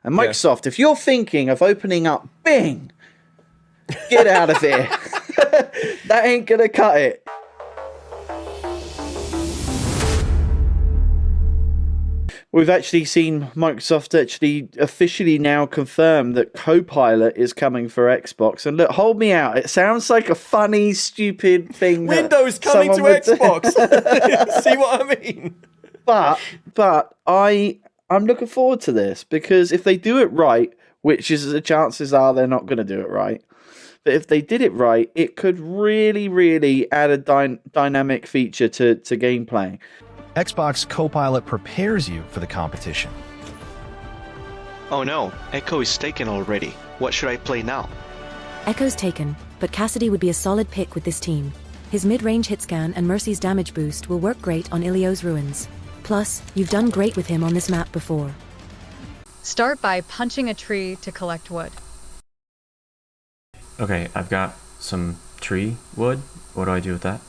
And Microsoft, if you're thinking of opening up Bing, get out of here. That ain't going to cut it. We've actually seen Microsoft actually officially now confirm that Copilot is coming for Xbox. And look, hold me out. It sounds like a funny, stupid thing. Windows coming to Xbox. See what I mean? But I'm looking forward to this, because if they do it right, which is the chances are they're not going to do it right, but if they did it right, it could really, really add a dynamic feature to gameplay. Xbox Copilot prepares you for the competition. Oh no, Echo is taken already. What should I play now? Echo's taken, but Cassidy would be a solid pick with this team. His mid-range hit scan and Mercy's damage boost will work great on Ilio's ruins. Plus, you've done great with him on this map before. Start by punching a tree to collect wood. Okay, I've got some tree wood. What do I do with that?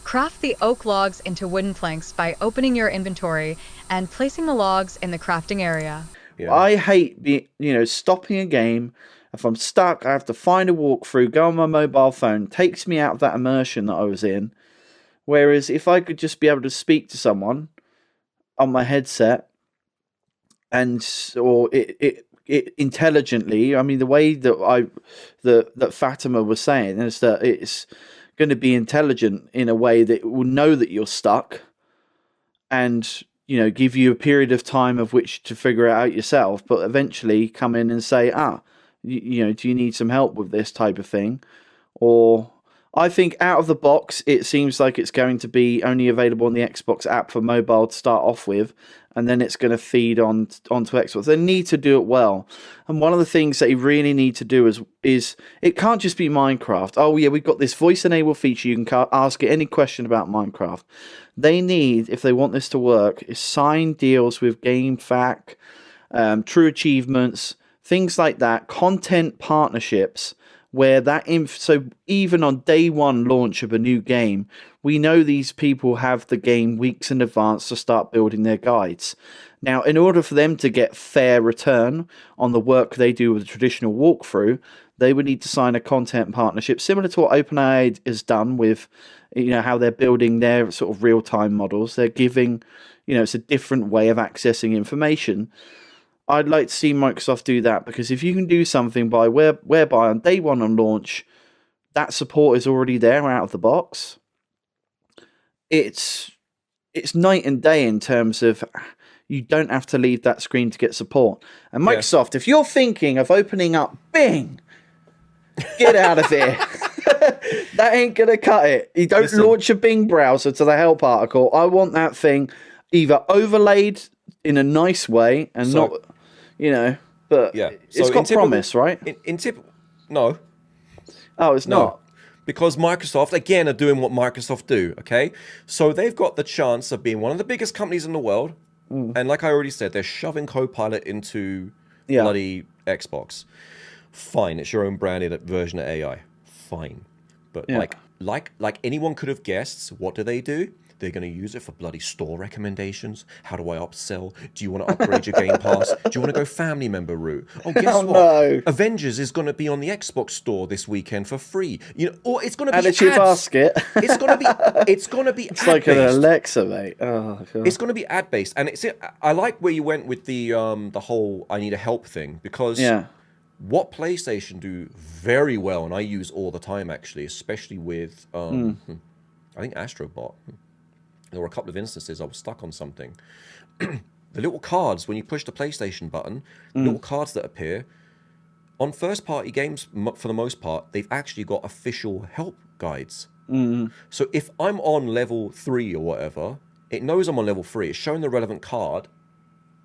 Craft the oak logs into wooden planks by opening your inventory and placing the logs in the crafting area. Yeah. I hate stopping a game. If I'm stuck, I have to find a walkthrough, go on my mobile phone. It takes me out of that immersion that I was in. Whereas if I could just be able to speak to someone on my headset or it intelligently, I mean, the way that that Fatima was saying is that it's going to be intelligent in a way that it will know that you're stuck and give you a period of time of which to figure it out yourself, but eventually come in and say, do you need some help with this type of thing? Or I think out of the box, it seems like it's going to be only available on the Xbox app for mobile to start off with, and then it's going to feed onto Xbox. They need to do it well. And one of the things that you really need to do is it can't just be Minecraft. Oh, yeah, we've got this voice-enabled feature. You can ask it any question about Minecraft. They need, if they want this to work, is sign deals with GameFAQ, True Achievements, things like that, content partnerships, where so even on day one launch of a new game, we know these people have the game weeks in advance to start building their guides. Now, in order for them to get fair return on the work they do with a traditional walkthrough, they would need to sign a content partnership similar to what OpenAI has done with, how they're building their sort of real-time models. They're giving, it's a different way of accessing information. I'd like to see Microsoft do that, because if you can do something whereby on day one on launch, that support is already there out of the box, it's night and day in terms of you don't have to leave that screen to get support. And Microsoft, if you're thinking of opening up Bing, get out of here. That ain't going to cut it. You don't launch a Bing browser to the help article. I want that thing either overlaid in a nice way and not... but it's got promise, right? No. Oh, it's not. Because Microsoft, again, are doing what Microsoft do, okay? So they've got the chance of being one of the biggest companies in the world. And like I already said, they're shoving Copilot into bloody Xbox. Fine, it's your own branded version of AI. Fine. But like anyone could have guessed, what do? They're going to use it for bloody store recommendations. How do I upsell? Do you want to upgrade your Game Pass? Do you want to go family member route? Oh, guess what? No. Avengers is going to be on the Xbox store this weekend for free. Or it's going to be add it to your basket. It's going to be It's like an Alexa, mate. Oh, God. It's going to be ad based, and I like where you went with the whole I need a help thing, because what PlayStation do very well, and I use all the time actually, especially with I think Astrobot. There were a couple of instances I was stuck on something. The little cards, when you push the PlayStation button, little cards that appear, on first-party games, for the most part, they've actually got official help guides. So if I'm on level 3 or whatever, it knows I'm on level 3. It's showing the relevant card.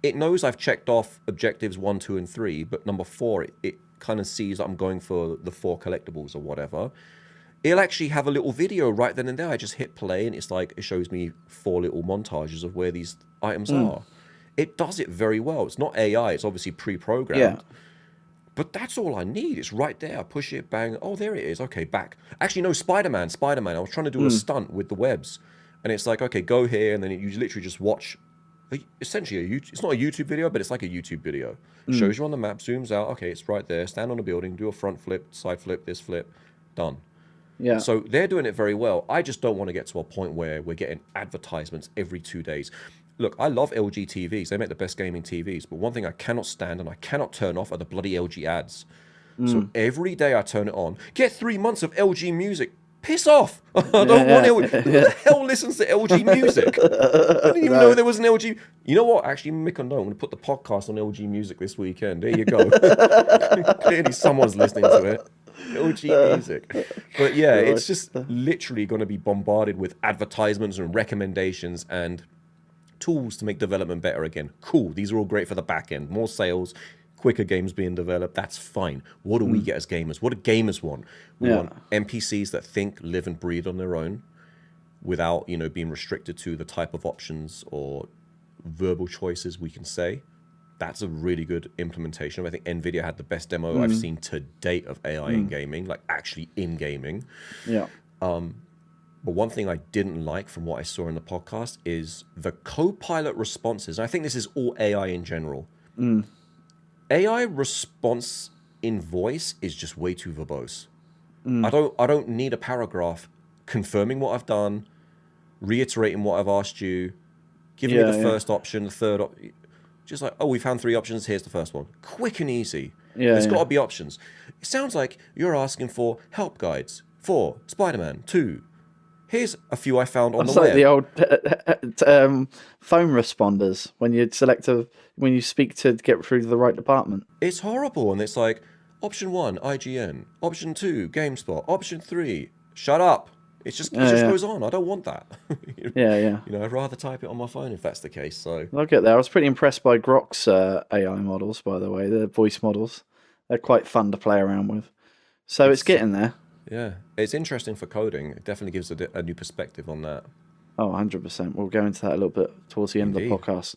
It knows I've checked off objectives 1, 2, and 3, but number 4, it kind of sees that I'm going for the 4 collectibles or whatever. It'll actually have a little video right then and there. I just hit play, and it's like it shows me 4 little montages of where these items are. It does it very well. It's not AI. It's obviously pre-programmed. Yeah. But that's all I need. It's right there. I push it, bang. Oh, there it is. Okay, back. Actually, no, Spider-Man. I was trying to do a stunt with the webs. And it's like, okay, go here. And then you literally just watch essentially it's not a YouTube video, but it's like a YouTube video. Shows you on the map, zooms out. Okay, it's right there. Stand on a building, do a front flip, side flip, this flip, done. Yeah. So they're doing it very well. I just don't want to get to a point where we're getting advertisements every 2 days. Look, I love LG TVs. They make the best gaming TVs. But one thing I cannot stand and I cannot turn off are the bloody LG ads. So every day I turn it on. Get 3 months of LG music. Piss off. I don't want LG. Who the hell listens to LG music? I didn't even know there was an LG. You know what? Actually, Mick and I, I'm going to put the podcast on LG music this weekend. There you go. Clearly someone's listening to it. LG music. But yeah, it's just literally going to be bombarded with advertisements and recommendations and tools to make development better again. Cool. These are all great for the back end. More sales, quicker games being developed. That's fine. What do we get as gamers? What do gamers want? We want NPCs that think, live, and breathe on their own without, being restricted to the type of options or verbal choices we can say. That's a really good implementation. I think NVIDIA had the best demo I've seen to date of AI in gaming, like actually in gaming. Yeah. But one thing I didn't like from what I saw in the podcast is the Copilot responses. And I think this is all AI in general. AI response in voice is just way too verbose. I don't need a paragraph confirming what I've done, reiterating what I've asked you, giving me the first option, the third option. Just like, oh, we found 3 options. Here's the first one. Quick and easy. There's got to be options. It sounds like you're asking for help guides for Spider-Man 2. Here's a few I found on the web. It's like the old phone responders when you speak to get through to the right department. It's horrible, and it's like option 1, IGN. Option 2, GameSpot. Option 3, shut up. It just goes on. I don't want that. I'd rather type it on my phone if that's the case. So I'll get there. I was pretty impressed by Grok's AI models, by the way. The voice models. They're quite fun to play around with. So it's getting there. Yeah, it's interesting for coding. It definitely gives a new perspective on that. Oh, 100%. We'll go into that a little bit towards the end of the podcast.